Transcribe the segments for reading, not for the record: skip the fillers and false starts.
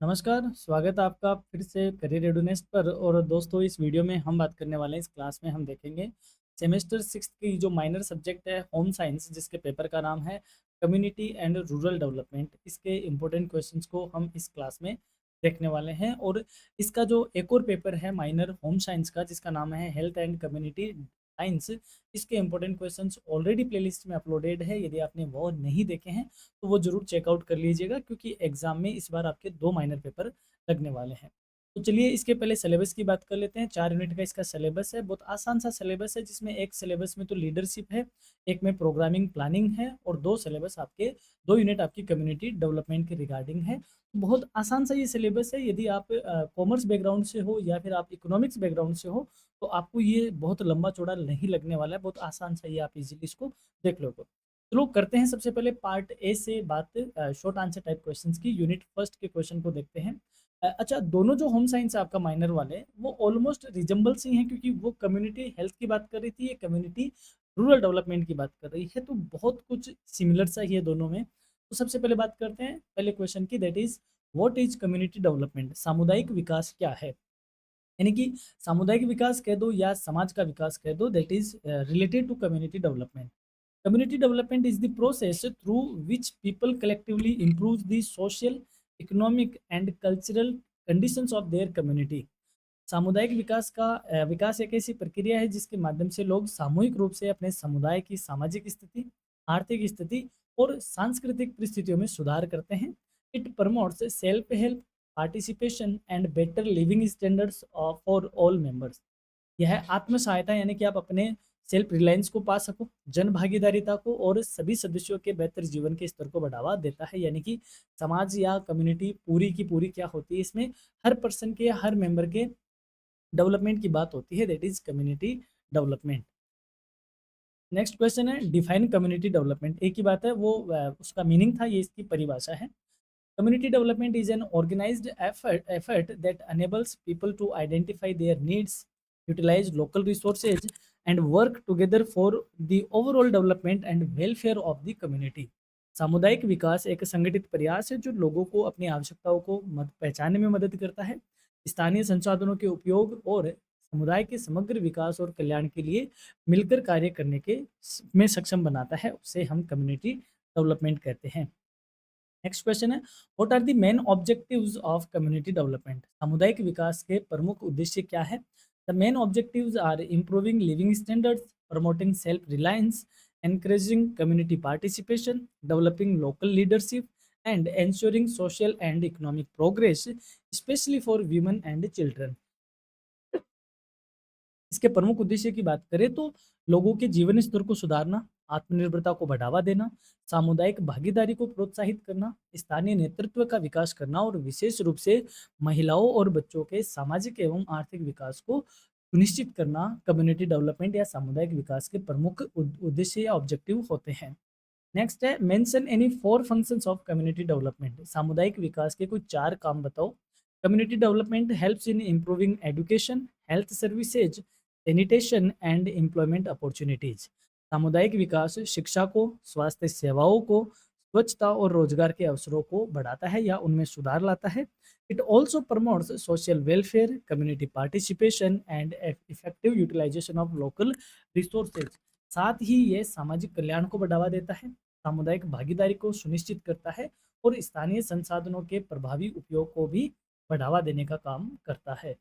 नमस्कार, स्वागत है आपका फिर से करियर रेडीनेस पर। और दोस्तों, इस वीडियो में हम बात करने वाले हैं, इस क्लास में हम देखेंगे सेमेस्टर 6 की जो माइनर सब्जेक्ट है होम साइंस, जिसके पेपर का नाम है कम्युनिटी एंड रूरल डेवलपमेंट। इसके इम्पोर्टेंट क्वेश्चंस को हम इस क्लास में देखने वाले हैं। और इसका जो एक और पेपर है माइनर होम साइंस का, जिसका नाम है हेल्थ एंड कम्युनिटी साइंस, इसके इम्पोर्टेंट क्वेश्चंस ऑलरेडी प्लेलिस्ट में अपलोडेड है। यदि आपने वो नहीं देखे हैं तो वो जरूर चेकआउट कर लीजिएगा, क्योंकि एग्जाम में इस बार आपके 2 माइनर पेपर लगने वाले हैं। तो चलिए इसके पहले सिलेबस की बात कर लेते हैं। 4 यूनिट का इसका सिलेबस है, बहुत आसान सा सिलेबस है, जिसमें एक सिलेबस में तो लीडरशिप है, एक में प्रोग्रामिंग प्लानिंग है, और 2 सिलेबस आपके 2 यूनिट आपकी कम्युनिटी डेवलपमेंट के रिगार्डिंग है। बहुत आसान सा ये सिलेबस है। यदि आप कॉमर्स बैकग्राउंड से हो या फिर आप इकोनॉमिक्स बैकग्राउंड से हो तो आपको ये बहुत लंबा चौड़ा नहीं लगने वाला है, बहुत आसान सा ये आप इजीली इसको देख लो। चलो करते हैं सबसे पहले पार्ट ए से बात, शॉर्ट आंसर टाइप क्वेश्चंस की। यूनिट फर्स्ट के क्वेश्चन को देखते हैं। अच्छा, दोनों जो होम साइंस है आपका माइनर वाले, वो ऑलमोस्ट रिजेंबल से हैं, क्योंकि वो कम्युनिटी हेल्थ की बात कर रही थी, ये कम्युनिटी रूरल डेवलपमेंट की बात कर रही है, तो बहुत कुछ सिमिलर सा ही है दोनों में। तो सबसे पहले बात करते हैं पहले क्वेश्चन की, that is what is community development. सामुदायिक विकास क्या है? यानी कि सामुदायिक विकास कह दो या समाज का विकास कह दो, that is related to community development. Community development is the process through which people collectively improve the social, economic and cultural conditions of their community. सामुदायिक विकास का विकास एक ऐसी प्रक्रिया है जिसके माध्यम से लोग सामूहिक रूप से अपने समुदाय की सामाजिक स्थिति, आर्थिक स्थिति और सांस्कृतिक परिस्थितियों में सुधार करते हैं। It promotes self help, participation and better living standards for all members. यह आत्म सहायता, यानी कि आप अपने सेल्फ रिलायंस को पा सको, जन भागीदारिता को और सभी सदस्यों के बेहतर जीवन के स्तर को बढ़ावा देता है। यानी कि समाज या कम्युनिटी पूरी की पूरी क्या होती है, इसमें हर पर्सन के, हर मेंबर के डेवलपमेंट की बात होती है, that is community development. Next question है डिफाइन कम्युनिटी डेवलपमेंट। एक ही बात है, वो उसका मीनिंग था, ये इसकी परिभाषा है। Community development is an organized effort that enables people to identify their needs, utilize local resources, and work together for the overall development and welfare of the community. सामुदायिक विकास एक संगठित प्रयास है जो लोगों को अपनी आवश्यकताओं को पहचानने में मदद करता है, स्थानीय संसाधनों के उपयोग और समुदाय के समग्र विकास और कल्याण के लिए मिलकर कार्य करने के में सक्षम बनाता है। उसे हम कम्युनिटी डेवलपमेंट कहते हैं। नेक्स्ट क्वेश्चन है what are the main objectives of community development. सामुदायिक विकास के प्रमुख उद्देश्य क्या है? The main objectives are improving living standards, promoting self reliance, encouraging community participation, developing local leadership, and ensuring social and economic progress, especially for women and children. इसके प्रमुख उद्देश्य की बात करें तो लोगों के जीवन स्तर को सुधारना, आत्मनिर्भरता को बढ़ावा देना, सामुदायिक भागीदारी को प्रोत्साहित करना, स्थानीय नेतृत्व का विकास करना और विशेष रूप से महिलाओं और बच्चों के सामाजिक एवं आर्थिक विकास को सुनिश्चित करना कम्युनिटी डेवलपमेंट या सामुदायिक विकास के प्रमुख उद्देश्य या ऑब्जेक्टिव होते हैं। नेक्स्ट है mention any 4 functions of community development. सामुदायिक विकास के कुछ 4 काम बताओ। Community development helps in improving education, health services, sanitation and employment opportunities. सामुदायिक विकास शिक्षा को, स्वास्थ्य सेवाओं को, स्वच्छता और रोजगार के अवसरों को बढ़ाता है या उनमें सुधार लाता है। It also promotes social welfare, community participation and effective utilization of local resources. साथ ही ये सामाजिक कल्याण को बढ़ावा देता है, सामुदायिक भागीदारी को सुनिश्चित करता है और स्थानीय संसाधनों के प्रभावी उपयोग को भी बढ़ावा देने का काम करता है।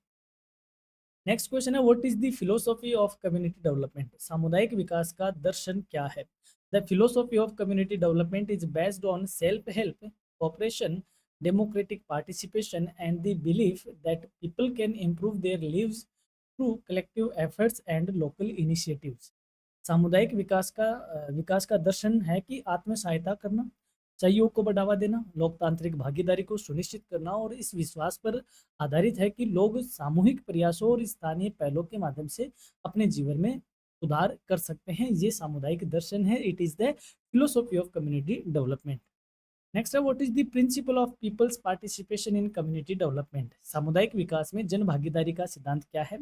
नेक्स्ट क्वेश्चन है what is the philosophy of community development. सामुदायिक विकास का दर्शन क्या है? The philosophy of community development is based on self help, cooperation, democratic participation and the belief that people can improve their lives through collective efforts and local initiatives. सामुदायिक विकास का दर्शन है कि आत्म सहायता करना, सहयोग को बढ़ावा देना, लोकतांत्रिक भागीदारी को सुनिश्चित करना और इस विश्वास पर आधारित है कि लोग सामूहिक प्रयासों और स्थानीय पहलों के माध्यम से अपने जीवन में सुधार कर सकते हैं। ये सामुदायिक दर्शन है। It is the philosophy of community development. Next है what is the principle of people's participation in community development. सामुदायिक विकास में जन भागीदारी का सिद्धांत क्या है?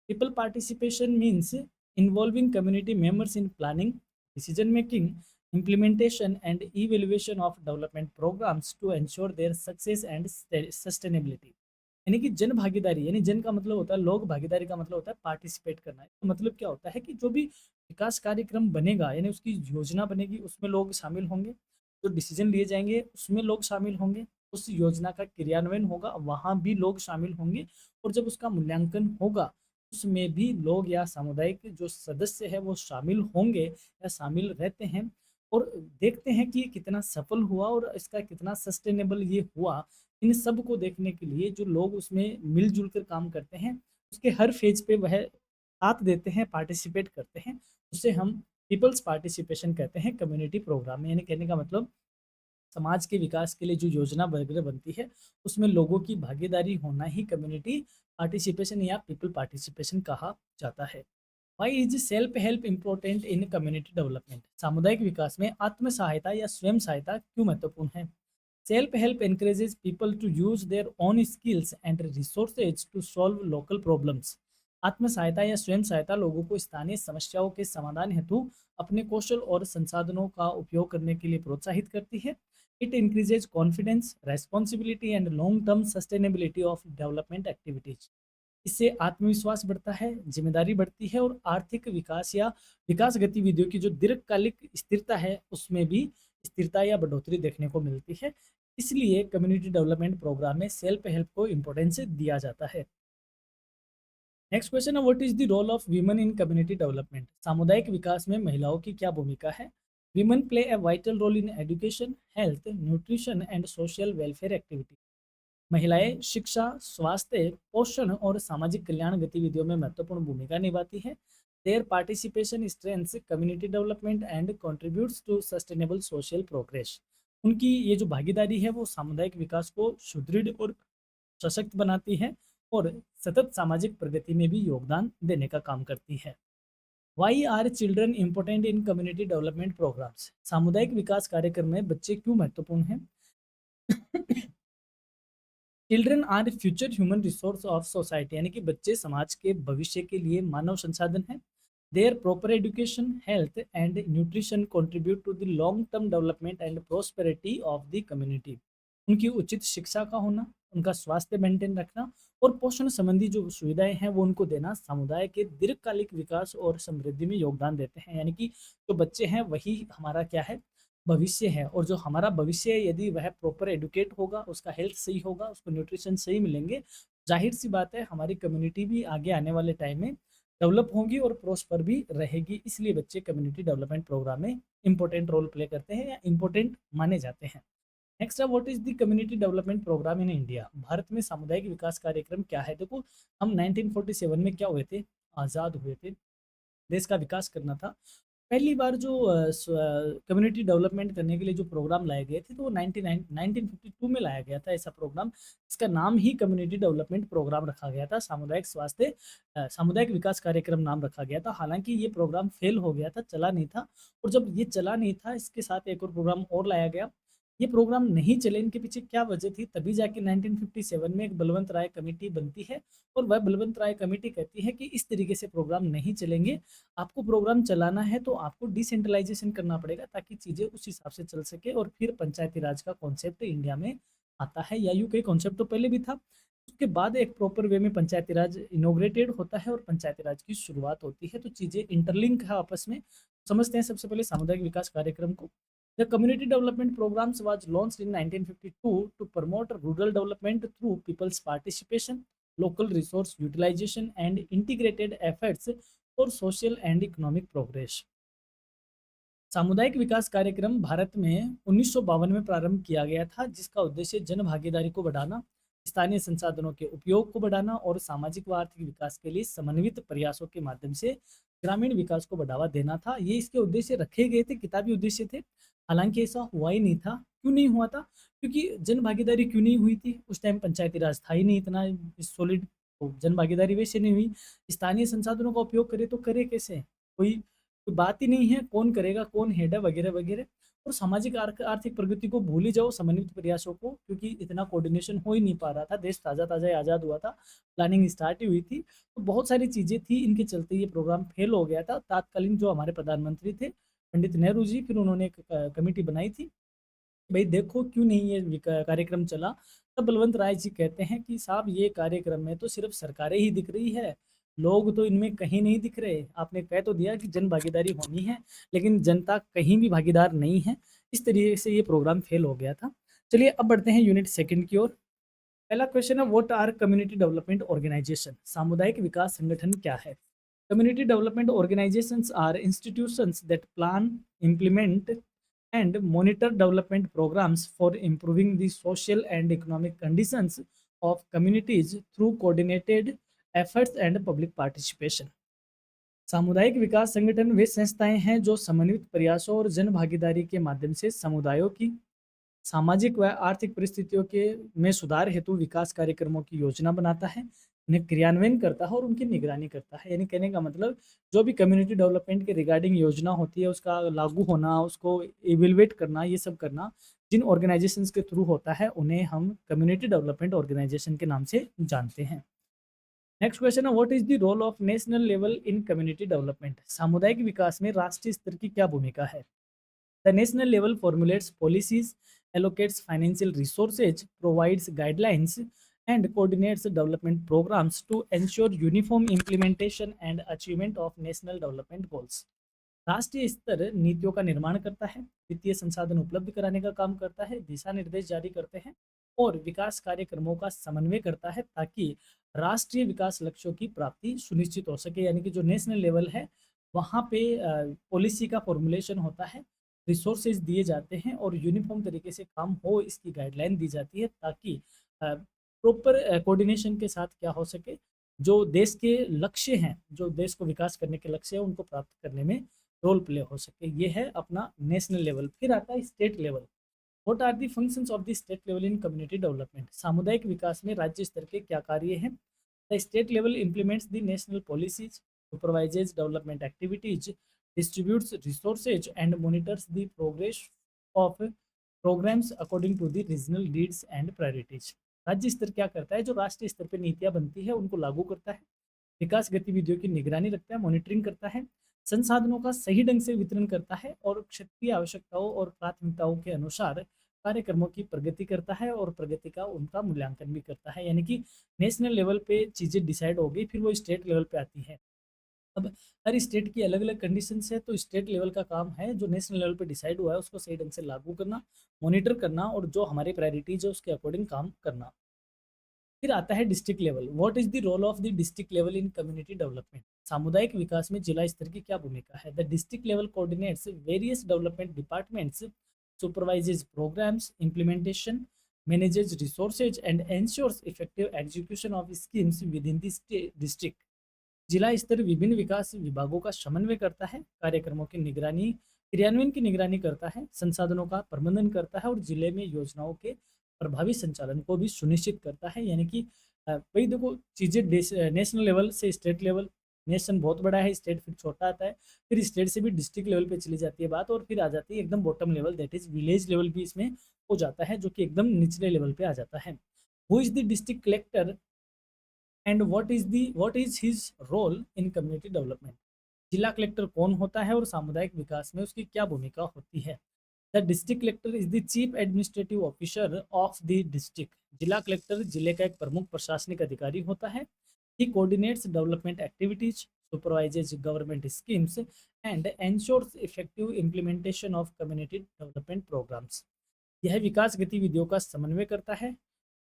People participation means involving community members in planning, decision making, implementation and evaluation of development programs to ensure their success and sustainability। यानी कि जन भागीदारी, यानी जन का मतलब होता है लोग, भागीदारी का मतलब होता है पार्टिसिपेट करना। तो मतलब क्या होता है कि जो भी विकास कार्यक्रम बनेगा, यानी उसकी योजना बनेगी, उसमें लोग शामिल होंगे, जो डिसीजन लिए जाएंगे उसमें लोग शामिल होंगे, उस योजना का क्रियान्वयन होगा वहाँ भी लोग शामिल होंगे, और जब उसका मूल्यांकन होगा उसमें भी लोग या सामुदायिक जो सदस्य है वो शामिल होंगे या शामिल रहते हैं, और देखते हैं कि ये कितना सफल हुआ और इसका कितना सस्टेनेबल ये हुआ। इन सब को देखने के लिए जो लोग उसमें मिलजुल कर काम करते हैं, उसके हर फेज पे वह साथ देते हैं, पार्टिसिपेट करते हैं, उसे हम पीपल्स पार्टिसिपेशन कहते हैं कम्युनिटी प्रोग्राम में। यानी कहने का मतलब समाज के विकास के लिए जो योजना वगैरह बनती है उसमें लोगों की भागीदारी होना ही कम्युनिटी पार्टिसिपेशन या पीपल पार्टिसिपेशन कहा जाता है। Why is self help important in community development? सामुदायिक विकास में आत्म सहायता या स्वयं सहायता क्यों महत्वपूर्ण है? Self help encourages people to use their own skills and resources to solve local problems। आत्म सहायता या स्वयं सहायता लोगों को स्थानीय समस्याओं के समाधान हेतु अपने कौशल और संसाधनों का उपयोग करने के लिए प्रोत्साहित करती है। It increases confidence, responsibility and long term sustainability of development activities. इससे आत्मविश्वास बढ़ता है, जिम्मेदारी बढ़ती है, और आर्थिक विकास या विकास गतिविधियों की जो दीर्घकालिक स्थिरता है उसमें भी स्थिरता या बढ़ोतरी देखने को मिलती है। इसलिए कम्युनिटी डेवलपमेंट प्रोग्राम में सेल्फ हेल्प को इम्पोर्टेंस दिया जाता है। नेक्स्ट क्वेश्चन है, what is the role of women in community development? सामुदायिक विकास में महिलाओं की क्या भूमिका है? Women play a vital role in education, health, nutrition and social welfare activity. महिलाएं शिक्षा, स्वास्थ्य, पोषण और सामाजिक कल्याण गतिविधियों में महत्वपूर्ण भूमिका निभाती हैं। Their participation strengthens community development and contributes to sustainable social progress. उनकी ये जो भागीदारी है वो सामुदायिक विकास को सुदृढ़ और सशक्त बनाती है, और सतत सामाजिक प्रगति में भी योगदान देने का काम करती है। Why are children important in community development programs? सामुदायिक विकास कार्यक्रम में बच्चे क्यों महत्वपूर्ण हैं? Children are future human resource of society, यानी कि बच्चे समाज के भविष्य के लिए मानव संसाधन हैं। Their proper education, health and nutrition contribute to the long term development and prosperity of the community. उनकी उचित शिक्षा का होना, उनका स्वास्थ्य मेंटेन रखना और पोषण संबंधी जो सुविधाएं हैं वो उनको देना समुदाय के दीर्घकालिक विकास और समृद्धि में योगदान देते हैं। यानी कि जो बच्चे हैं वही हमारा क्या है, भविष्य है, और जो हमारा भविष्य है यदि वह प्रॉपर एडुकेट होगा, उसका हेल्थ सही होगा, उसको न्यूट्रिशन सही मिलेंगे, जाहिर सी बात है हमारी कम्युनिटी भी आगे आने वाले टाइम में डेवलप होगी और प्रोस्पर भी रहेगी। इसलिए बच्चे कम्युनिटी डेवलपमेंट प्रोग्राम में इंपॉर्टेंट रोल प्ले करते हैं या इंपॉर्टेंट माने जाते हैं। नेक्स्ट है, what is the community development program in India? Bharat में सामुदायिक विकास कार्यक्रम क्या है? देखो, हम 1947 में क्या हुए थे, आज़ाद हुए थे, देश का विकास करना था। पहली बार जो कम्युनिटी डेवलपमेंट करने के लिए जो प्रोग्राम लाए गए थे तो वो 1952 में लाया गया था ऐसा प्रोग्राम। इसका नाम ही कम्युनिटी डेवलपमेंट प्रोग्राम रखा गया था, सामुदायिक स्वास्थ्य सामुदायिक विकास कार्यक्रम नाम रखा गया था। हालांकि ये प्रोग्राम फेल हो गया था, चला नहीं था, और जब ये चला नहीं था इसके साथ एक और प्रोग्राम और लाया गया। ये प्रोग्राम नहीं चले, इनके पीछे क्या वजह थी? तभी जाके 1957 में एक बलवंत राय कमेटी बनती है, और वह बलवंत राय कमेटी कहती है कि इस तरीके से प्रोग्राम नहीं चलेंगे, आपको प्रोग्राम चलाना है तो आपको डिसेंट्रलाइजेशन करना पड़ेगा ताकि चीज़ें उस हिसाब से चल सके। और फिर पंचायती राज का कॉन्सेप्ट इंडिया में आता है, या यूं कई कॉन्सेप्ट तो पहले भी था। उसके बाद एक प्रॉपर वे में पंचायती राज इनोग्रेटेड होता है और पंचायती राज की शुरुआत होती है, तो चीज़ें इंटरलिंक है आपस में। समझते हैं सबसे पहले सामुदायिक विकास कार्यक्रम को। The community development programs was launched in 1952 to promote rural development through people's participation, local resource utilization and integrated efforts for social and economic progress। सामुदायिक विकास कार्यक्रम भारत में 1952 में प्रारंभ किया गया था, जिसका उद्देश्य जन भागीदारी को बढ़ाना, स्थानीय संसाधनों के उपयोग को बढ़ाना और सामाजिक व आर्थिक विकास के लिए समन्वित प्रयासों के माध्यम से ग्रामीण विकास को बढ़ावा देना था। ये इसके उद्देश्य रखे गए थे, किताबी उद्देश्य थे। हालांकि ऐसा हुआ ही नहीं था। क्यों नहीं हुआ था? क्योंकि जन भागीदारी क्यों नहीं हुई थी? उस टाइम पंचायती राज था ही नहीं इतना सॉलिड, तो जन भागीदारी वैसे नहीं हुई। स्थानीय संसाधनों का उपयोग करे तो करे कैसे? कोई कोई बात ही नहीं है, कौन करेगा, कौन हेड है, वगैरह वगैरह। और सामाजिक आर्थिक प्रगति को भूल ही जाओ, समन्वित प्रयासों को, क्योंकि इतना कोऑर्डिनेशन हो ही नहीं पा रहा था। देश ताज़ा ताज़ा आज़ाद हुआ था, प्लानिंग स्टार्ट ही हुई थी, तो बहुत सारी चीज़ें थी, इनके चलते ये प्रोग्राम फेल हो गया था। तत्कालीन जो हमारे प्रधानमंत्री थे पंडित नेहरू जी, फिर उन्होंने एक कमेटी बनाई थी, भाई देखो क्यों नहीं ये कार्यक्रम चला। तब बलवंत राय जी कहते हैं कि साहब ये कार्यक्रम में तो सिर्फ सरकारें ही दिख रही है, लोग तो इनमें कहीं नहीं दिख रहे। आपने कह तो दिया कि जन भागीदारी होनी है, लेकिन जनता कहीं भी भागीदार नहीं है। इस तरीके से ये प्रोग्राम फेल हो गया था। चलिए अब बढ़ते हैं यूनिट सेकंड की ओर। पहला क्वेश्चन है, what are community development organization? सामुदायिक विकास संगठन क्या है? Community development organizations are institutions that plan, implement and monitor development programs for improving the social and economic conditions of communities through coordinated efforts and public participation. सामुदायिक विकास संगठन वे संस्थाएं हैं जो समन्वित प्रयासों और जन भागीदारी के माध्यम से समुदायों की सामाजिक व आर्थिक परिस्थितियों के में सुधार हेतु विकास कार्यक्रमों की योजना बनाता है, उन्हें क्रियान्वयन करता है और उनकी निगरानी करता है। यानी कहने का मतलब, जो भी कम्युनिटी डेवलपमेंट के रिगार्डिंग योजना होती है उसका लागू होना, उसको इवेलुएट करना, ये सब करना जिन ऑर्गेनाइजेशंस के थ्रू होता है उन्हें हम कम्युनिटी डेवलपमेंट ऑर्गेनाइजेशन के नाम से जानते हैं। नेक्स्ट क्वेश्चन है, what is the role of national level in community development? सामुदायिक विकास में राष्ट्रीय स्तर की क्या भूमिका है? The national level formulates policies, allocates financial resources, provides guidelines, and coordinates development programs to ensure uniform implementation and achievement of national development goals. राष्ट्रीय स्तर नीतियों का निर्माण करता है, वित्तीय संसाधन उपलब्ध कराने का काम करता है, दिशा निर्देश जारी करते हैं और विकास कार्यक्रमों का समन्वय करता है ताकि राष्ट्रीय विकास लक्ष्यों की प्राप्ति सुनिश्चित हो सके। यानी कि जो नेशनल लेवल है वहाँ पे पॉलिसी का फॉर्मुलेशन होता है, रिसोर्सेज दिए जाते हैं और यूनिफॉर्म तरीके से काम हो इसकी गाइडलाइन दी जाती है ताकि प्रॉपर कोऑर्डिनेशन के साथ क्या हो सके, जो देश के लक्ष्य हैं, जो देश को विकास करने के लक्ष्य हैं उनको प्राप्त करने में रोल प्ले हो सके। ये है अपना नेशनल लेवल। फिर आता है state level. What are the functions of the state level in community development? सामुदायिक विकास में राज्य स्तर के क्या कार्य हैं? The state level implements the national policies, supervises development activities, distributes resources and monitors the progress of programs according to the regional needs and priorities. राज्य स्तर क्या करता है? जो राष्ट्रीय स्तर पर नीतियां बनती है उनको लागू करता है, विकास गतिविधियों की निगरानी रखता है, मॉनिटरिंग करता है, संसाधनों का सही ढंग से वितरण करता है और क्षेत्रीय आवश्यकताओं और प्राथमिकताओं के अनुसार कार्यक्रमों की प्रगति करता है और प्रगति का उनका मूल्यांकन भी करता है। यानी कि नेशनल लेवल पे चीज़ें डिसाइड हो गई, फिर वो स्टेट लेवल पे आती है। अब हर स्टेट की अलग अलग कंडीशंस है, तो स्टेट लेवल का काम है जो नेशनल लेवल पे डिसाइड हुआ है उसको सही ढंग से लागू करना, मॉनिटर करना और जो हमारी प्रायोरिटीज है उसके अकॉर्डिंग काम करना। फिर आता है district level. What is the role of the district level in community development? सामुदायिक विकास में जिला स्तर की क्या भूमिका है? The district level coordinates various development departments, supervises programs implementation, manages resources and ensures effective execution of schemes within the district. जिला स्तर विभिन्न विकास विभागों का समन्वय करता है, कार्यक्रमों की निगरानी, क्रियान्वयन की निगरानी करता है, संसाधनों का प्रबंधन करता है और जिले में योजनाओं के प्रभावी संचालन को भी सुनिश्चित करता है। यानी कि भाई देखो चीज़ें नेशनल लेवल से स्टेट लेवल, नेशन बहुत बड़ा है, स्टेट फिर छोटा आता है, फिर स्टेट से भी डिस्ट्रिक्ट लेवल पे चली जाती है बात और फिर आ जाती है एकदम bottom level, that is village level भी इसमें हो जाता है जो कि एकदम निचले लेवल पे आ जाता है। Who is the district collector and what is his role in community development? जिला कलेक्टर कौन होता है और सामुदायिक विकास में उसकी क्या भूमिका होती है? The district collector is the chief administrative officer of the district. जिला कलेक्टर जिले का एक प्रमुख प्रशासनिक अधिकारी होता है। He coordinates development activities, supervises government schemes and ensures effective implementation of community development programs. यह विकास गतिविधियों का समन्वय करता है,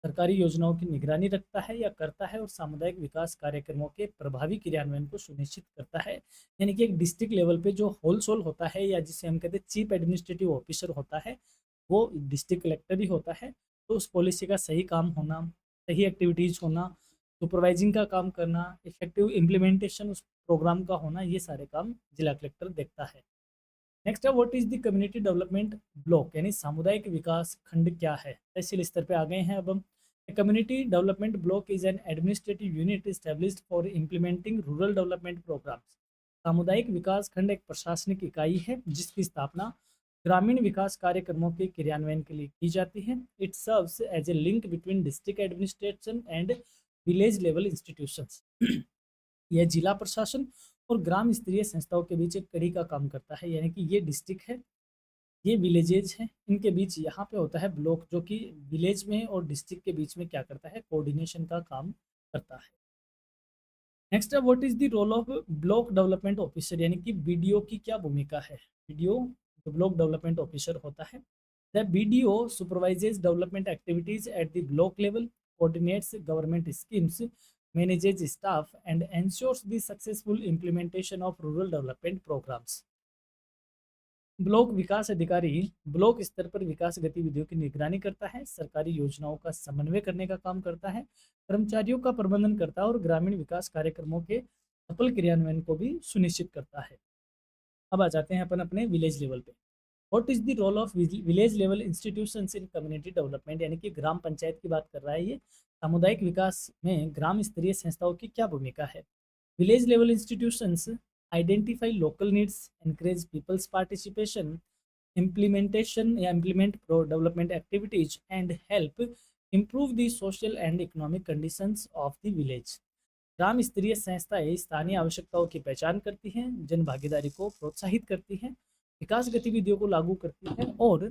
सरकारी योजनाओं की निगरानी रखता है या करता है और सामुदायिक विकास कार्यक्रमों के प्रभावी क्रियान्वयन को सुनिश्चित करता है। यानी कि एक डिस्ट्रिक्ट लेवल पे जो होलसोल होता है या जिसे हम कहते हैं चीफ एडमिनिस्ट्रेटिव ऑफिसर होता है वो डिस्ट्रिक्ट कलेक्टर ही होता है। तो उस पॉलिसी का सही काम होना, सही एक्टिविटीज होना, सुपरवाइजिंग का काम करना, इफेक्टिव इम्प्लीमेंटेशन उस प्रोग्राम का होना, ये सारे काम जिला कलेक्टर देखता है। नेक्स्ट है, what is the community development block? यानी सामुदायिक विकास खंड क्या है? तहसील स्तर पे आ गए हैं अब हम। Community development block is an administrative unit established for implementing rural development programs. सामुदायिक विकास खंड एक प्रशासनिक इकाई है जिसकी स्थापना ग्रामीण विकास कार्यक्रमों के क्रियान्वयन के लिए की जाती है। It serves as a link between district administration and village level institutions. यह जिला प्रशासन और ग्राम स्तरीय संस्थाओं के बीच एक कड़ी का काम करता है, यानी कि ये डिस्ट्रिक्ट है, ये विलेजेज हैं, इनके बीच यहाँ पे होता है ब्लॉक, जो कि विलेज में और डिस्ट्रिक्ट के बीच में क्या करता है, कोऑर्डिनेशन का काम करता है। नेक्स्ट है, what is the role of block development officer, यानी कि बीडीओ की क्या भूमिका है। बीडीओ जो ब्लॉक डेवलपमेंट ऑफिसर होता है, the BDO supervises development activities at the block level, coordinates government schemes, manages staff and ensures the successful implementation of rural development programs। Block विकास अधिकारी ब्लॉक स्तर पर विकास गतिविधियों की निगरानी करता है, सरकारी योजनाओं का समन्वय करने का काम करता है, कर्मचारियों का प्रबंधन करता है और ग्रामीण विकास कार्यक्रमों के सफल क्रियान्वयन को भी सुनिश्चित करता है। अब आ जाते हैं अपन अपने विलेज लेवल पे। What is the role of village level institutions in community development, यानी कि ग्राम पंचायत की बात कर रहा है ये। सामुदायिक विकास में ग्राम स्तरीय संस्थाओं की क्या भूमिका है। Village level institutions identify local needs, encourage people's participation, implement pro development activities and help improve the social and economic conditions of the village। ग्राम स्तरीय संस्थाएं स्थानीय आवश्यकताओं की पहचान करती हैं, जन भागीदारी को प्रोत्साहित करती हैं, विकास गतिविधियों को लागू करती हैं और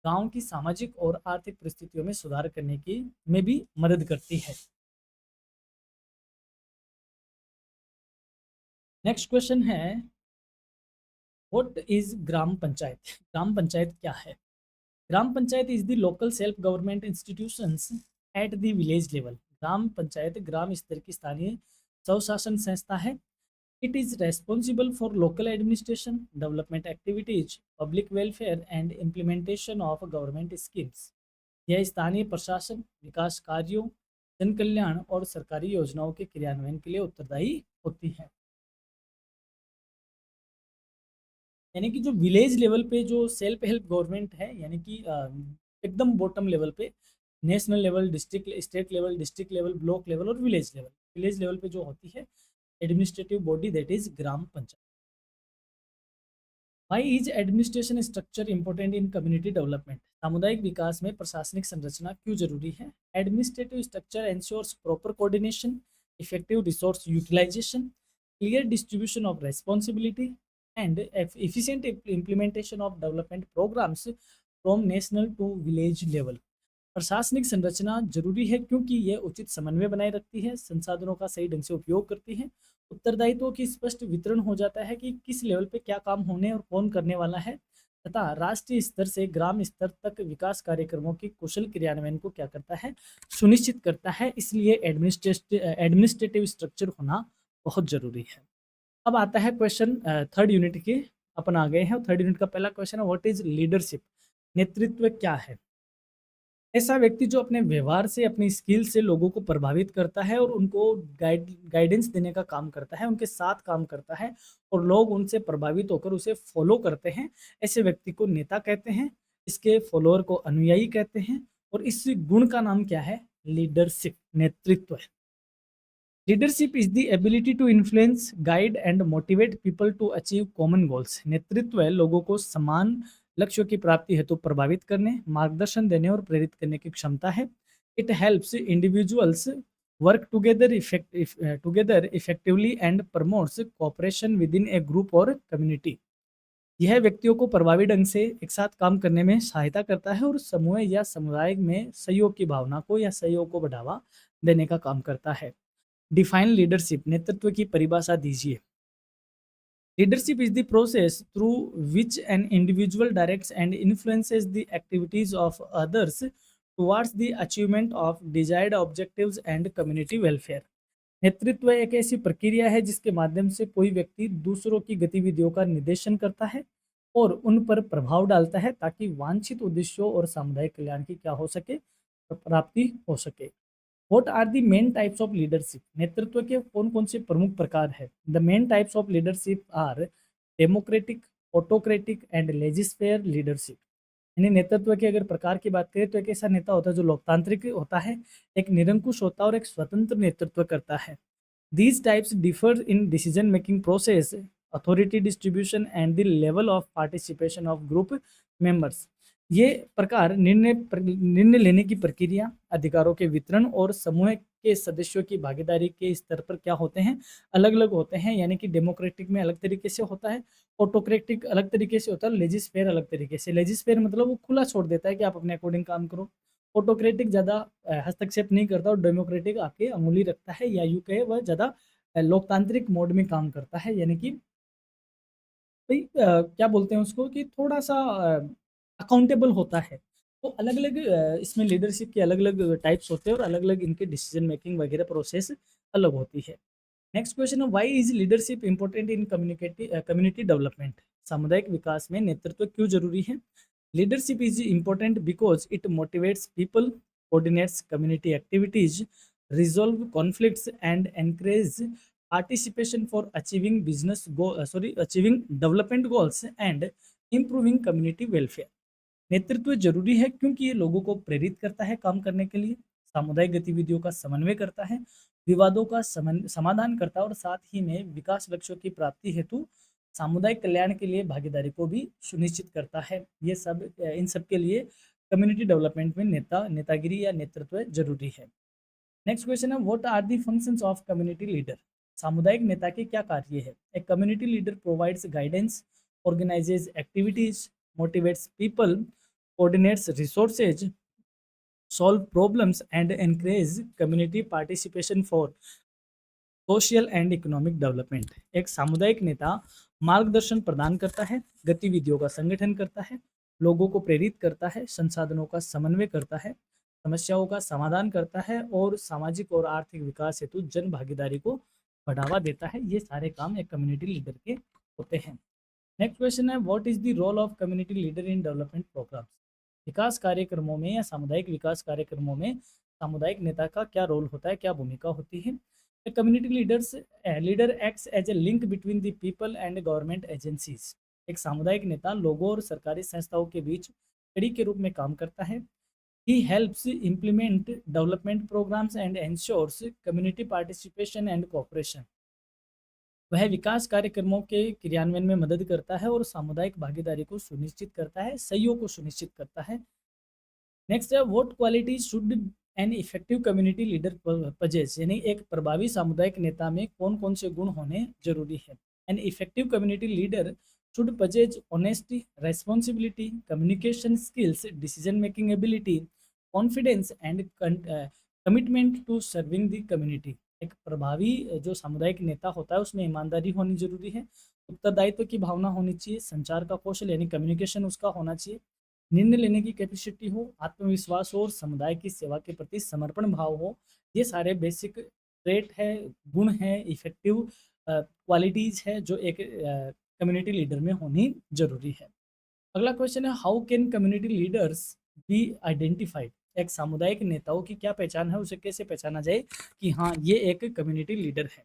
गांव की सामाजिक और आर्थिक परिस्थितियों में सुधार करने की में भी मदद करती है। नेक्स्ट क्वेश्चन है, व्हाट इज ग्राम पंचायत। ग्राम पंचायत क्या है। Gram panchayat is the local self government institutions at the village level. Gram panchayat ग्राम स्तर की स्थानीय स्वशासन संस्था है। It is responsible for local administration, development activities, public welfare and implementation of government schemes. यह स्थानीय प्रशासन, विकास कार्यों, जन कल्याण और सरकारी योजनाओं के क्रियान्वयन के लिए उत्तरदायी होती है। यानी कि जो विलेज लेवल पे जो सेल्फ हेल्प गवर्नमेंट है, यानी कि एकदम बॉटम लेवल पे, national level, district, state level, district level, block level और विलेज लेवल पे जो होती है administrative body, that is gram panchayat. Why is administration structure important in community development. सामुदायिक विकास में प्रशासनिक संरचना क्यों जरूरी है। Administrative structure ensures proper coordination, effective resource utilization, clear distribution of responsibility and efficient implementation of development programs from national to village level। प्रशासनिक संरचना जरूरी है क्योंकि यह उचित समन्वय बनाए रखती है, संसाधनों का सही ढंग से उपयोग करती है, उत्तरदायित्वों की स्पष्ट वितरण हो जाता है कि किस लेवल पे क्या काम होने और कौन करने वाला है, तथा राष्ट्रीय स्तर से ग्राम स्तर तक विकास कार्यक्रमों की कुशल क्रियान्वयन को क्या करता है, सुनिश्चित करता है। इसलिए एडमिनिस्ट्रेटिव स्ट्रक्चर होना बहुत जरूरी है। अब आता है क्वेश्चन थर्ड यूनिट के, अपन आ गए हैं। थर्ड यूनिट का पहला क्वेश्चन है, व्हाट इज लीडरशिप। नेतृत्व क्या है। ऐसा व्यक्ति जो अपने व्यवहार से, अपनी स्किल से लोगों को प्रभावित करता है और उनको गाइडेंस देने का काम करता है, उनके साथ काम करता है और लोग उनसे प्रभावित होकर उसे फॉलो करते हैं, ऐसे व्यक्ति को नेता कहते हैं। इसके फॉलोअर को अनुयायी कहते हैं और इस गुण का नाम क्या है, लीडरशिप, नेतृत्व है। Leadership is the ability to influence, guide and motivate people to achieve common goals. नेतृत्व है लोगों को समान लक्ष्यों की प्राप्ति हेतु प्रभावित करने, मार्गदर्शन देने और प्रेरित करने की क्षमता है। It helps individuals work together effectively and promotes cooperation with in A group और कम्युनिटी। यह व्यक्तियों को प्रभावी ढंग से एक साथ काम करने में सहायता करता है और समूह या समुदाय में सहयोग की भावना को या सहयोग को बढ़ावा देने का काम करता है। डिफाइन लीडरशिप, नेतृत्व की परिभाषा दीजिए। Leadership is the process through which an individual directs and influences the activities of others towards the achievement of desired objectives and community welfare. नेतृत्व एक ऐसी प्रक्रिया है जिसके माध्यम से कोई व्यक्ति दूसरों की गतिविधियों का निर्देशन करता है और उन पर प्रभाव डालता है ताकि वांछित उद्देश्यों और सामुदायिक कल्याण की क्या हो सके, प्राप्ति हो सके। What are the main types of leadership? नेतृत्व के कौन कौन से प्रमुख प्रकार है। The main types of leadership are democratic, autocratic and laissez-faire leadership। यानी नेतृत्व के अगर प्रकार की बात करें तो एक ऐसा नेता होता है जो लोकतांत्रिक होता है, एक निरंकुश होता है और एक स्वतंत्र नेतृत्व करता है। These types differ in decision making process, authority distribution and the level of participation of group members। ये प्रकार निर्णय लेने की प्रक्रिया, अधिकारों के वितरण और समूह के सदस्यों की भागीदारी के स्तर पर क्या होते हैं, अलग-अलग होते हैं। यानी कि डेमोक्रेटिक में अलग तरीके से होता है, ऑटोक्रेटिक अलग तरीके से होता है, लेजिस्फेयर अलग तरीके से। लेजिस्फेयर मतलब वो खुला छोड़ देता है कि आप अपने अकॉर्डिंग काम करो। ऑटोक्रेटिक ज़्यादा हस्तक्षेप नहीं करता और डेमोक्रेटिक आपके अंगुली रखता है, या यूँ कहें वह ज़्यादा लोकतांत्रिक मोड में काम करता है। यानी कि भई क्या बोलते हैं उसको कि थोड़ा-सा अकाउंटेबल होता है। तो अलग-अलग इसमें लीडरशिप के अलग-अलग टाइप्स होते हैं और अलग-अलग इनके डिसीजन मेकिंग वगैरह प्रोसेस अलग होती है। नेक्स्ट क्वेश्चन है, why is leadership important in community development? सामुदायिक विकास में नेतृत्व क्यों ज़रूरी है? Leadership is important because it motivates people, coordinates community activities, resolve conflicts and encourage participation for achieving development goals and improving community welfare. नेतृत्व जरूरी है क्योंकि ये लोगों को प्रेरित करता है काम करने के लिए, सामुदायिक गतिविधियों का समन्वय करता है, विवादों का समाधान करता है और साथ ही में विकास लक्ष्यों की प्राप्ति हेतु सामुदायिक कल्याण के लिए भागीदारी को भी सुनिश्चित करता है। ये सब इन सब के लिए कम्युनिटी डेवलपमेंट में नेतागिरी या नेतृत्व जरूरी है। नेक्स्ट क्वेश्चन है, what are the functions of community leader? सामुदायिक नेता के क्या कार्य है? A community leader provides guidance, organizes activities, motivates people, coordinates resources, solve problems and encourage community participation for social and economic development. एक सामुदायिक नेता मार्गदर्शन प्रदान करता है, गतिविधियों का संगठन करता है, लोगों को प्रेरित करता है, संसाधनों का समन्वय करता है, समस्याओं का समाधान करता है और सामाजिक और आर्थिक विकास हेतु जन भागीदारी को बढ़ावा देता है। ये सारे काम एक कम्युनिटी लीडर के होते हैं। नेक्स्ट क्वेश्चन है, what is the role of community leader in development programs? विकास कार्यक्रमों में या सामुदायिक विकास कार्यक्रमों में सामुदायिक नेता का क्या रोल होता है, क्या भूमिका होती है? Community leader acts as a link between the people and government agencies. एक सामुदायिक नेता लोगों और सरकारी संस्थाओं के बीच कड़ी के रूप में काम करता है। He helps implement development programs and ensures community participation and cooperation. वह विकास कार्यक्रमों के क्रियान्वयन में मदद करता है और सामुदायिक भागीदारी को सुनिश्चित करता है, सहयोग को सुनिश्चित करता है। नेक्स्ट है, what qualities should an effective community leader possess? यानी एक प्रभावी सामुदायिक नेता में कौन कौन से गुण होने जरूरी है? An effective community leader should possess honesty, responsibility, communication skills, decision making ability, confidence and commitment to serving the community. एक प्रभावी जो सामुदायिक नेता होता है उसमें ईमानदारी होनी जरूरी है, उत्तरदायित्व की भावना होनी चाहिए, संचार का कौशल यानी कम्युनिकेशन उसका होना चाहिए, निर्णय लेने की कैपेसिटी हो, आत्मविश्वास हो और समुदाय की सेवा के प्रति समर्पण भाव हो। ये सारे बेसिक ट्रेट है, गुण है, इफेक्टिव क्वालिटीज है जो एक कम्युनिटी लीडर में होनी जरूरी है। अगला क्वेश्चन है, how can community leaders be identified? एक सामुदायिक नेताओं की क्या पहचान है, उसे कैसे पहचाना जाए कि हाँ ये एक कम्युनिटी लीडर है?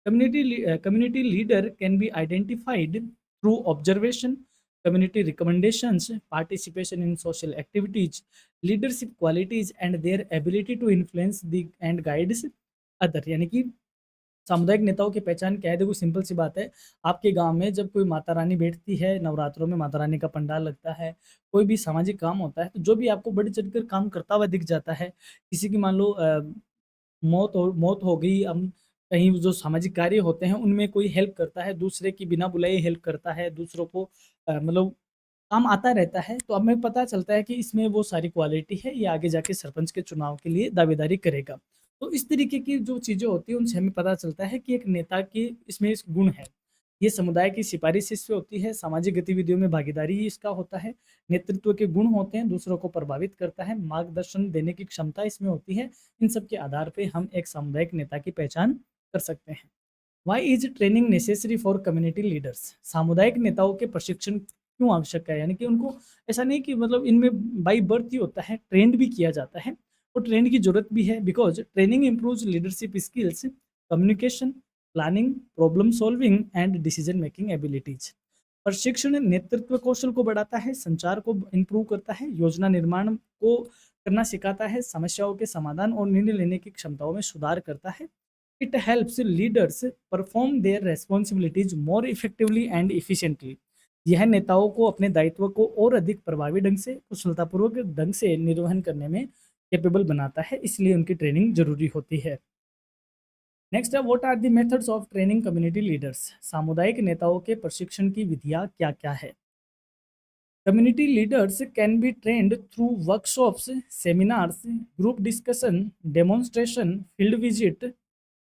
Community leader can be identified through observation, community recommendations, participation in social activities, leadership qualities and their ability to influence the and guides other। यानी कि सामुदायिक नेताओं की पहचान क्या है? देखो सिंपल सी बात है, आपके गांव में जब कोई माता रानी बैठती है, नवरात्रों में माता रानी का पंडाल लगता है, कोई भी सामाजिक काम होता है, तो जो भी आपको बढ़ चढ़कर काम करता हुआ दिख जाता है, किसी की मान लो मौत हो गई, हम कहीं जो सामाजिक कार्य होते हैं उनमें कोई हेल्प करता है, दूसरे की बिना बुलाए हेल्प करता है, दूसरों को मतलब काम आता रहता है, तो हमें पता चलता है कि इसमें वो सारी क्वालिटी है, ये आगे जाके सरपंच के चुनाव के लिए दावेदारी करेगा। तो इस तरीके की जो चीज़ें होती हैं उनसे हमें पता चलता है कि एक नेता की इसमें इस गुण है। ये समुदाय की सिफारिश इससे होती है, सामाजिक गतिविधियों में भागीदारी ही इसका होता है, नेतृत्व के गुण होते हैं, दूसरों को प्रभावित करता है, मार्गदर्शन देने की क्षमता इसमें होती है। इन सब के आधार पे हम एक सामुदायिक नेता की पहचान कर सकते हैं। Why is training necessary for community leaders? सामुदायिक नेताओं के प्रशिक्षण क्यों आवश्यक है? यानी कि उनको ऐसा नहीं कि मतलब इनमें बाई बर्थ ही होता है, ट्रेंड भी किया जाता है और ट्रेंड की जरूरत भी है, because training improves leadership skills, communication, planning, problem solving and decision making abilities. प्रशिक्षण नेतृत्व कौशल को बढ़ाता है, संचार को इम्प्रूव करता है, योजना निर्माण को करना सिखाता है, समस्याओं के समाधान और निर्णय लेने की क्षमताओं में सुधार करता है। It helps leaders perform their responsibilities more effectively and efficiently. यह नेताओं को अपने दायित्व को और अधिक प्रभावी ढंग से, कुशलतापूर्वक ढंग से निर्वहन करने में कैपेबल बनाता है, इसलिए उनकी ट्रेनिंग ज़रूरी होती है। नेक्स्ट है, what are the methods of training community leaders. सामुदायिक नेताओं के प्रशिक्षण की विधियाँ क्या-क्या है? Community leaders can be trained through workshops, seminars, group discussion, demonstration, field visit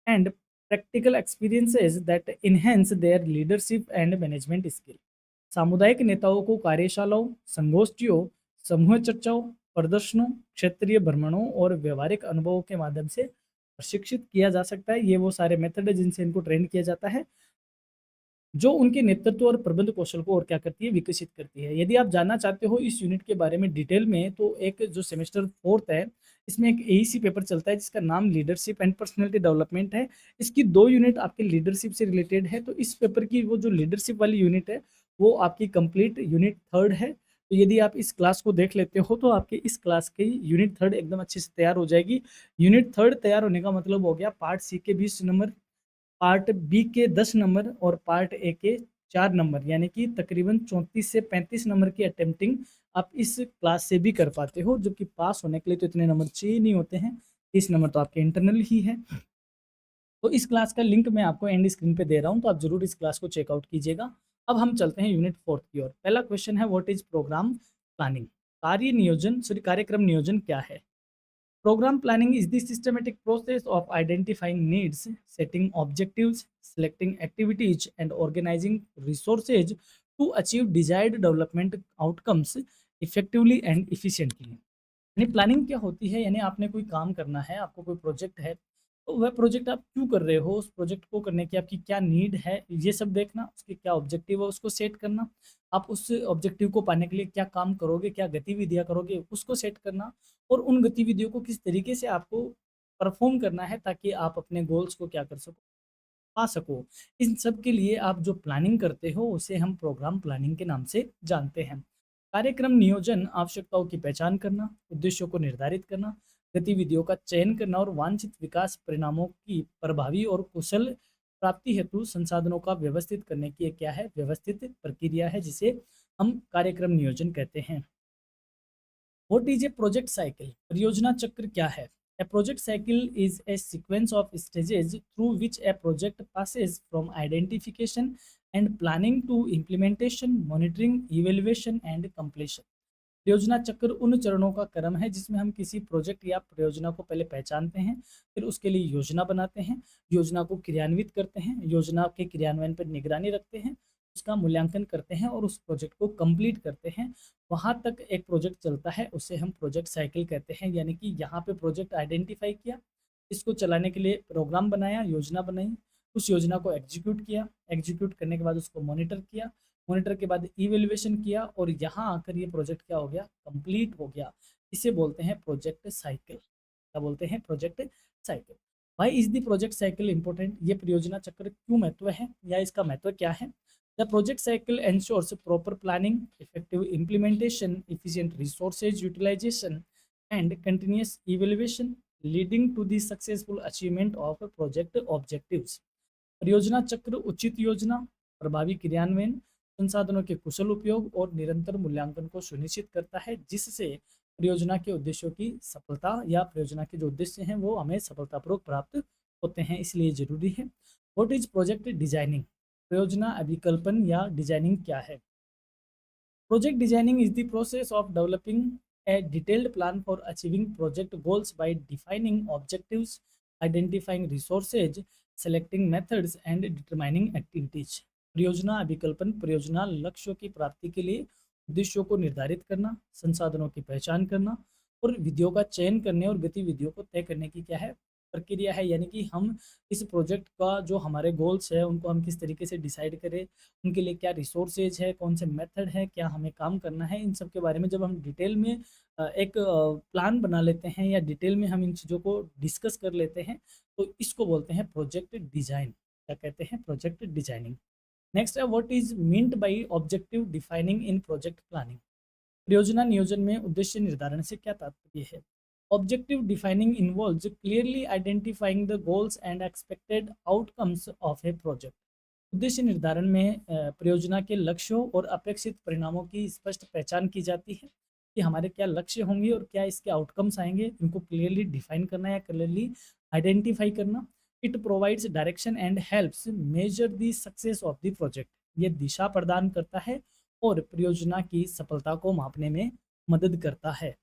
and practical experiences that enhance their leadership and management skill. सामुदायिक नेताओं को कार्यशालाओं, संगोष्ठियों, समूह चर्चाओं, प्रदर्शनों, क्षेत्रीय भ्रमणों और व्यवहारिक अनुभवों के माध्यम से प्रशिक्षित किया जा सकता है। ये वो सारे मेथड है जिनसे इनको ट्रेन किया जाता है, जो उनके नेतृत्व और प्रबंध कौशल को और क्या करती है, विकसित करती है। यदि आप जानना चाहते हो इस यूनिट के बारे में डिटेल में, तो एक जो सेमेस्टर 4th है, इसमें एक एईसी पेपर चलता है जिसका नाम लीडरशिप एंड पर्सनैलिटी डेवलपमेंट है। इसकी 2 यूनिट आपके लीडरशिप से रिलेटेड है, तो इस पेपर की वो जो लीडरशिप वाली यूनिट है, वो आपकी कंप्लीट यूनिट 3rd है। तो यदि आप इस क्लास को देख लेते हो, तो आपके इस क्लास की यूनिट 3rd एकदम अच्छे से तैयार हो जाएगी। यूनिट 3rd तैयार होने का मतलब हो गया पार्ट सी के 20 नंबर, पार्ट बी के 10 नंबर और पार्ट ए के 4 नंबर, यानी कि तकरीबन 34 से 35 नंबर की अटेम्प्टिंग आप इस क्लास से भी कर पाते हो, जो कि पास होने के लिए तो इतने नंबर चाहिए नहीं होते हैं। 30 नंबर तो आपके इंटरनल ही है। तो इस क्लास का लिंक मैं आपको एंड स्क्रीन पे दे रहा हूँ, तो आप जरूर इस क्लास को चेकआउट कीजिएगा। अब हम चलते हैं यूनिट 4th की ओर। पहला क्वेश्चन है, व्हाट इज प्रोग्राम प्लानिंग। कार्यक्रम नियोजन क्या है? Program planning is the systematic process of identifying needs, setting objectives, selecting activities, and organizing resources to achieve desired development outcomes effectively and efficiently। यानी planning क्या होती है, यानी आपने कोई काम करना है, आपको कोई प्रोजेक्ट है, तो वह प्रोजेक्ट आप क्यों कर रहे हो, उस प्रोजेक्ट को करने की आपकी क्या नीड है, ये सब देखना, उसके क्या ऑब्जेक्टिव है उसको सेट करना, आप उस ऑब्जेक्टिव को पाने के लिए क्या काम करोगे, क्या गतिविधियां करोगे उसको सेट करना, और उन गतिविधियों को किस तरीके से आपको परफॉर्म करना है ताकि आप अपने गोल्स को क्या कर सको, पा सको। इन सब के लिए आप जो प्लानिंग करते हो उसे हम प्रोग्राम प्लानिंग के नाम से जानते हैं। कार्यक्रम नियोजन आवश्यकताओं की पहचान करना, उद्देश्यों को निर्धारित करना, गतिविधियों का चयन करना और वांछित विकास परिणामों की प्रभावी और कुशल प्राप्ति हेतु संसाधनों का व्यवस्थित करने की एक क्या है, व्यवस्थित प्रक्रिया है, जिसे हम कार्यक्रम नियोजन कहते हैं। What is a project cycle. परियोजना चक्र क्या है? A project cycle is a sequence of stages through which a project passes from identification and planning to implementation, monitoring, evaluation and completion। परियोजना चक्र उन चरणों का क्रम है जिसमें हम किसी प्रोजेक्ट या परियोजना को पहले पहचानते हैं, फिर उसके लिए योजना बनाते हैं, योजना को क्रियान्वित करते हैं, योजना के क्रियान्वयन पर निगरानी रखते हैं, उसका मूल्यांकन करते हैं और उस प्रोजेक्ट को कंप्लीट करते हैं। वहाँ तक एक प्रोजेक्ट चलता है, उसे हम प्रोजेक्ट साइकिल कहते हैं। यानी कि यहाँ पे प्रोजेक्ट आइडेंटिफाई किया, इसको चलाने के लिए प्रोग्राम बनाया, योजना बनाई, उस योजना को एग्जीक्यूट किया, एग्जीक्यूट करने के बाद उसको मॉनिटर किया, मॉनिटर के बाद इवैल्यूएशन किया, और यहाँ आकर ये प्रोजेक्ट क्या हो गया, कंप्लीट हो गया। इसे बोलते हैं प्रोजेक्ट साइकिल। क्या बोलते हैं? Project cycle. Why is the project cycle important. ये परियोजना चक्र क्यों महत्व है या इसका महत्व क्या है? The project cycle ensures proper planning, effective implementation, efficient resources utilization and continuous evaluation leading to the successful achievement of project objectives। परियोजना चक्र उचित योजना, प्रभावी क्रियान्वयन, संसाधनों के कुशल उपयोग और निरंतर मूल्यांकन को सुनिश्चित करता है, जिससे परियोजना के उद्देश्यों की सफलता या परियोजना के जो उद्देश्य हैं वो हमें सफलतापूर्वक प्राप्त होते हैं, इसलिए जरूरी है। What is project designing. परियोजना अभिकल्पन या डिजाइनिंग क्या है? Project designing is the process of developing a detailed plan for achieving project goals by defining objectives, identifying resources, selecting methods and determining activities। परियोजना अभिकल्पन परियोजना लक्ष्यों की प्राप्ति के लिए उद्देश्यों को निर्धारित करना, संसाधनों की पहचान करना और विधियों का चयन करने और गतिविधियों को तय करने की क्या है, प्रक्रिया है। यानी कि हम इस प्रोजेक्ट का जो हमारे गोल्स है उनको हम किस तरीके से डिसाइड करें, उनके लिए क्या रिसोर्सेज है, कौन से मेथड है, क्या हमें काम करना है, इन सब के बारे में जब हम डिटेल में एक प्लान बना लेते हैं या डिटेल में हम इन चीज़ों को डिस्कस कर लेते हैं, तो इसको बोलते हैं प्रोजेक्ट डिजाइन। क्या कहते हैं? Project designing. नेक्स्ट है, what is meant by objective defining in project planning. परियोजना नियोजन में उद्देश्य निर्धारण से क्या तात्पर्य है? Objective defining involves clearly identifying the goals and expected outcomes of A project. उद्देश्य निर्धारण में परियोजना के लक्ष्यों और अपेक्षित परिणामों की स्पष्ट पहचान की जाती है। कि हमारे क्या लक्ष्य होंगे और क्या इसके आउटकम्स आएँगे, इनको क्लियरली डिफाइन करना या क्लियरली आइडेंटिफाई करना। It provides direction and helps measure the success of the project. ये दिशा प्रदान करता है और परियोजना की सफलता को मापने में मदद करता है।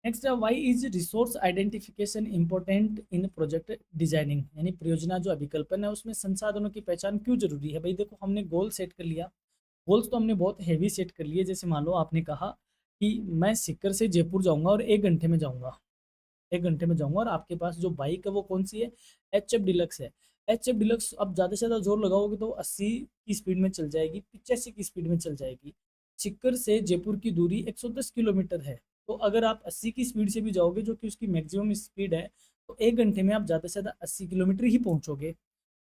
नेक्स्ट है, why is resource identification important in project designing. यानी परियोजना जो अभिकल्पन है उसमें संसाधनों की पहचान क्यों जरूरी है। भाई देखो, हमने गोल सेट कर लिया, गोल्स तो हमने बहुत हैवी सेट कर लिए। जैसे मान लो आपने कहा कि मैं सीकर से जयपुर जाऊंगा और 1 घंटे में जाऊंगा, 1 घंटे में जाऊंगा, और आपके पास जो बाइक है वो कौन सी है, एच एफ डिलक्स है। एच एफ डिलक्स अब ज़्यादा से ज़्यादा जोर लगाओगे तो 80 की स्पीड में चल जाएगी, 85 की स्पीड में चल जाएगी। सीकर से जयपुर की दूरी 110 किलोमीटर है। तो अगर आप 80 की स्पीड से भी जाओगे, जो कि उसकी मैक्सिमम स्पीड है, तो 1 घंटे में आप ज़्यादा से ज़्यादा 80 किलोमीटर ही पहुँचोगे।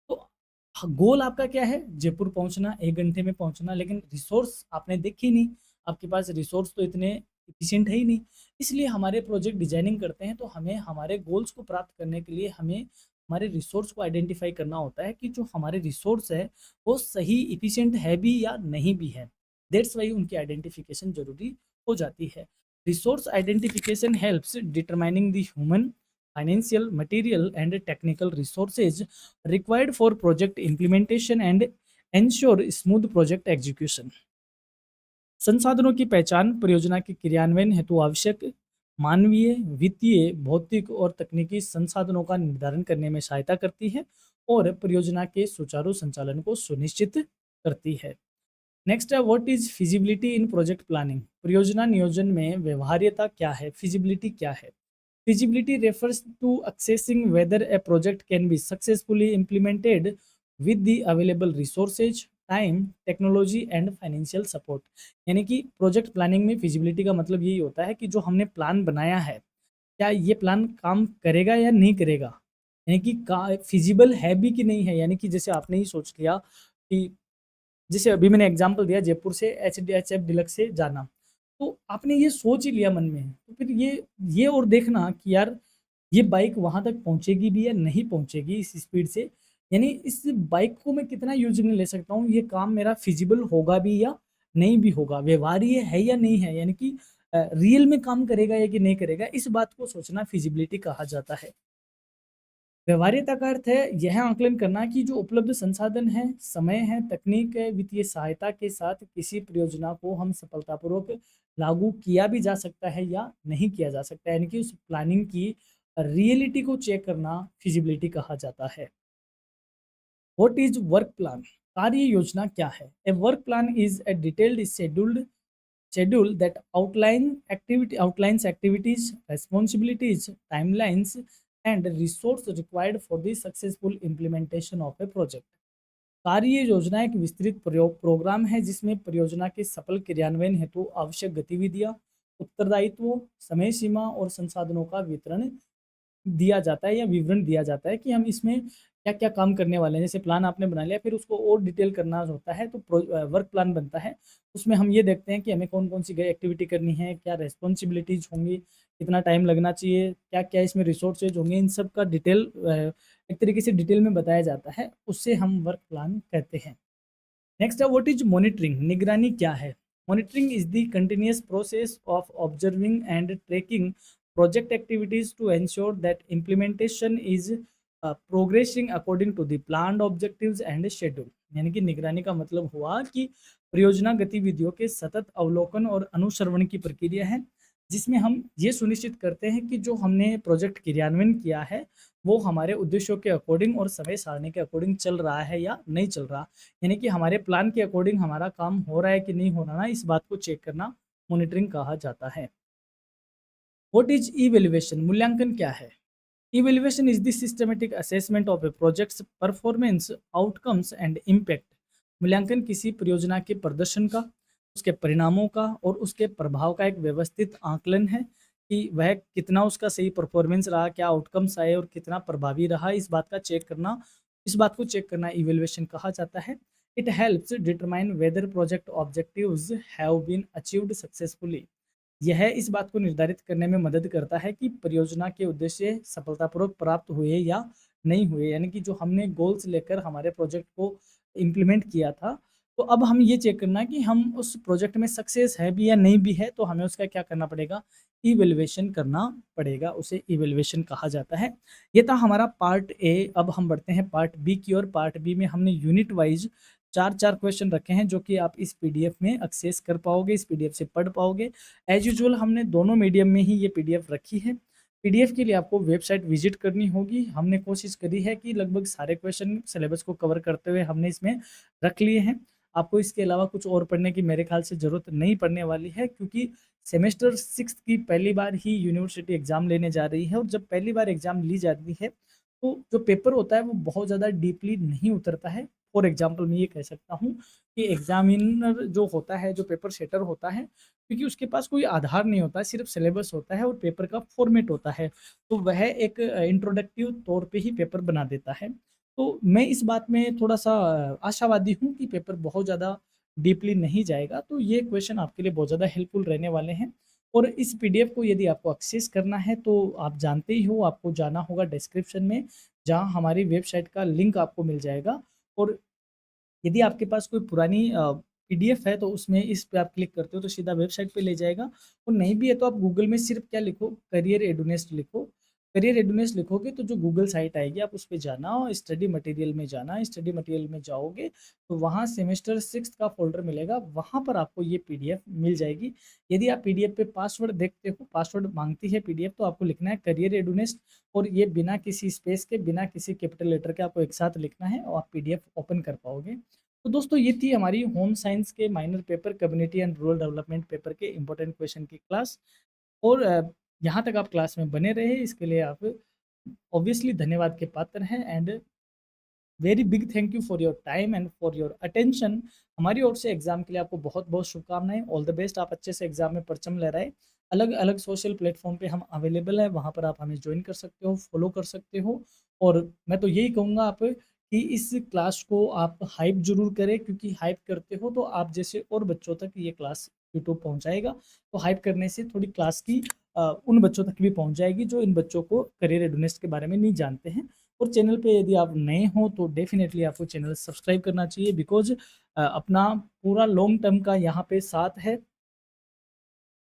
तो गोल आपका क्या है, जयपुर पहुंचना, 1 घंटे में पहुंचना। लेकिन रिसोर्स आपने देखी नहीं, आपके पास रिसोर्स तो इतने इफिशिएंट है ही नहीं। इसलिए हमारे प्रोजेक्ट डिजाइनिंग करते हैं तो हमें हमारे गोल्स को प्राप्त करने के लिए हमें हमारे रिसोर्स को आइडेंटिफाई करना होता है कि जो हमारे रिसोर्स है वो सही इफिशिएंट है भी या नहीं भी है। दैट्स वाई उनकी आइडेंटिफिकेशन जरूरी हो जाती है। Resource identification helps determining the human, financial, material and technical resources required for project implementation and ensure smooth project execution। संसाधनों की पहचान परियोजना के क्रियान्वयन हेतु आवश्यक मानवीय, वित्तीय, भौतिक और तकनीकी संसाधनों का निर्धारण करने में सहायता करती है और परियोजना के सुचारू संचालन को सुनिश्चित करती है। नेक्स्ट है, what is feasibility in project planning. परियोजना नियोजन में व्यवहार्यता क्या है, फिजिबिलिटी क्या है। Feasibility refers to assessing whether a project can be successfully implemented with the available resources, time, technology and financial support। यानी कि प्रोजेक्ट प्लानिंग में फिजिबिलिटी का मतलब यही होता है कि जो हमने प्लान बनाया है, क्या ये प्लान काम करेगा या नहीं करेगा। यानी कि फिजिबल है भी कि नहीं है। यानी कि जैसे आपने ही सोच लिया कि जैसे अभी मैंने एग्जांपल दिया जयपुर से एच एफ डिलक्स से जाना, तो आपने ये सोच ही लिया मन में, तो फिर ये और देखना कि यार ये बाइक वहाँ तक पहुँचेगी भी या नहीं पहुँचेगी इस स्पीड से। यानी इस बाइक को मैं कितना यूज़ में ले सकता हूँ, ये काम मेरा फिजिबल होगा भी या नहीं भी होगा, व्यवहार्य है या नहीं है। यानी कि रियल में काम करेगा या कि नहीं करेगा, इस बात को सोचना फिजिबिलिटी कहा जाता है। व्यवहार्यता का अर्थ है यह आंकलन करना कि जो उपलब्ध संसाधन है, समय है, तकनीक है, वित्तीय सहायता के साथ किसी परियोजना को हम सफलतापूर्वक लागू किया भी जा सकता है या नहीं किया जा सकता है। यानी कि उस प्लानिंग की रियलिटी को चेक करना फिजिबिलिटी कहा जाता है। व्हाट इज वर्क प्लान, कार्य योजना क्या है। A work plan is a detailed schedule that outlines activities, responsibilities, timelines and resource required for the successful implementation of a project। कार्य योजना एक विस्तृत प्रोग्राम है जिसमें परियोजना के सफल क्रियान्वयन हेतु आवश्यक गतिविधियां, उत्तरदायित्वों, समय सीमा और संसाधनों का वितरण दिया जाता है या विवरण दिया जाता है कि हम इसमें क्या-क्या काम करने वाले हैं। जैसे प्लान आपने बना लिया, फिर उसको और डिटेल करना होता है तो वर्क प्लान बनता है। उसमें हम ये देखते हैं कि हमें कौन-कौन सी एक्टिविटी करनी है, क्या रिस्पॉन्सिबिलिटीज़ होंगी, कितना टाइम लगना चाहिए, क्या-क्या इसमें रिसोर्सेज होंगे, इन सब का डिटेल एक तरीके से डिटेल में बताया जाता है, उससे हम वर्क प्लान कहते हैं। नेक्स्ट है, व्हाट इज मॉनिटरिंग, निगरानी क्या है। Monitoring is the continuous process of observing and tracking project activities to ensure that implementation is progressing according to the planned objectives and schedule। यानी कि निगरानी का मतलब हुआ कि परियोजना गतिविधियों के सतत अवलोकन और अनुश्रवण की प्रक्रिया है जिसमें हम ये सुनिश्चित करते हैं कि जो हमने प्रोजेक्ट क्रियान्वयन किया है वो हमारे उद्देश्यों के अकॉर्डिंग और समय सारणी के अकॉर्डिंग चल रहा है या नहीं चल रहा। यानी कि हमारे प्लान के अकॉर्डिंग हमारा काम हो रहा है कि नहीं हो रहा ना, इस बात को चेक करना मॉनिटरिंग कहा जाता है। व्हाट इज इवैल्यूएशन, मूल्यांकन क्या है। Evaluation is the systematic assessment of A projects performance, outcomes and impact. मूल्यांकन किसी परियोजना के प्रदर्शन का, उसके परिणामों का और उसके प्रभाव का एक व्यवस्थित आकलन है कि वह कितना उसका सही परफॉर्मेंस रहा, क्या आउटकम्स आए और कितना प्रभावी रहा। इस बात को चेक करना इवैल्यूएशन कहा जाता है। It helps determine whether project objectives have been achieved successfully. यह इस बात को निर्धारित करने में मदद करता है कि परियोजना के उद्देश्य सफलतापूर्वक प्राप्त हुए या नहीं हुए। यानी कि जो हमने गोल्स लेकर हमारे प्रोजेक्ट को इम्प्लीमेंट किया था, तो अब हम ये चेक करना है कि हम उस प्रोजेक्ट में सक्सेस है भी या नहीं भी है, तो हमें उसका क्या करना पड़ेगा, इवैल्यूएशन करना पड़ेगा, उसे इवैल्यूएशन कहा जाता है। ये था हमारा पार्ट ए। अब हम बढ़ते हैं पार्ट बी की ओर। पार्ट बी में हमने यूनिट वाइज 4-4 क्वेश्चन रखे हैं जो कि आप इस पीडीएफ में एक्सेस कर पाओगे, इस पीडीएफ से पढ़ पाओगे। एज़ यूजुअल हमने दोनों मीडियम में ही ये पीडीएफ रखी है। पीडीएफ के लिए आपको वेबसाइट विजिट करनी होगी। हमने कोशिश करी है कि लगभग सारे क्वेश्चन सिलेबस को कवर करते हुए हमने इसमें रख लिए हैं। आपको इसके अलावा कुछ और पढ़ने की मेरे ख्याल से ज़रूरत नहीं पड़ने वाली है, क्योंकि सेमेस्टर 6 की पहली बार ही यूनिवर्सिटी एग्ज़ाम लेने जा रही है, और जब पहली बार एग्ज़ाम ली जाती है, तो जो पेपर होता है वो बहुत ज़्यादा डीपली नहीं उतरता है। फॉर एग्ज़ाम्पल मैं ये कह सकता हूँ कि एग्ज़ामिनर जो होता है, जो पेपर सेटर होता है, क्योंकि उसके पास कोई आधार नहीं होता है, सिर्फ़ सिलेबस होता है और पेपर का फॉर्मेट होता है, तो वह एक इंट्रोडक्टिव तौर पे ही पेपर बना देता है। तो मैं इस बात में थोड़ा-सा आशावादी हूँ कि पेपर बहुत ज़्यादा डीपली नहीं जाएगा, तो ये क्वेश्चन आपके लिए बहुत ज़्यादा हेल्पफुल रहने वाले हैं। और इस पीडीएफ को यदि आपको एक्सेस करना है, तो आप जानते ही हो, आपको जाना होगा डिस्क्रिप्शन में, जहाँ हमारी वेबसाइट का लिंक आपको मिल जाएगा। और यदि आपके पास कोई पुरानी पीडीएफ है, तो उसमें इस पे आप क्लिक करते हो तो सीधा वेबसाइट पे ले जाएगा, और नहीं भी है तो आप गूगल में सिर्फ क्या लिखो, करियर एडुनेस्ट लिखो। करियर एडुनेस्ट लिखोगे तो जो गूगल साइट आएगी, आप उस पे जाना और स्टडी मटेरियल में जाना। स्टडी मटेरियल में जाओगे तो वहाँ सेमेस्टर 6 का फ़ोल्डर मिलेगा, वहाँ पर आपको ये पीडीएफ मिल जाएगी। यदि आप पीडीएफ पे पासवर्ड देखते हो, पासवर्ड माँगती है पीडीएफ, तो आपको लिखना है करियर एडुनेस्ट, और ये बिना किसी स्पेस के, बिना किसी कैपिटल लेटर के आपको एक साथ लिखना है, और आप पीडीएफ ओपन कर पाओगे। तो दोस्तों ये थी हमारी होम साइंस के minor paper community and rural development paper के इम्पोर्टेंट क्वेश्चन की क्लास। और यहाँ तक आप क्लास में बने रहे, इसके लिए आप ऑब्वियसली धन्यवाद के पात्र हैं, and very big thank you for your time and for your attention. हमारी ओर से एग्जाम के लिए आपको बहुत बहुत शुभकामनाएं। ऑल द बेस्ट, आप अच्छे से एग्जाम में परचम लहराएं। अलग अलग सोशल प्लेटफॉर्म पे हम अवेलेबल है, वहाँ पर आप हमें ज्वाइन कर सकते हो, फॉलो कर सकते हो। और मैं तो यही कहूँगा आप कि इस क्लास को आप हाइप जरूर करें, क्योंकि हाइप करते हो तो आप जैसे और बच्चों तक ये क्लास यूट्यूब पहुँचाएगा। तो हाइप करने से थोड़ी क्लास की उन बच्चों तक भी पहुँच जाएगी जो इन बच्चों को करियर रेडीनेस के बारे में नहीं जानते हैं। और चैनल पे यदि आप नए हो तो डेफ़िनेटली आपको चैनल सब्सक्राइब करना चाहिए, बिकॉज़ अपना पूरा लॉन्ग टर्म का यहाँ पे साथ है।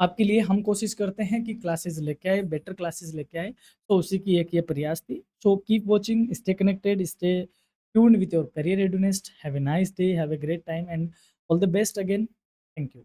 आपके लिए हम कोशिश करते हैं कि क्लासेस लेके आए, बेटर क्लासेस लेके आए, तो उसी की एक ये प्रयास थी। So keep watching, stay connected, stay tuned with your career readiness. Have a nice day, have a great time, and all the best again. Thank you.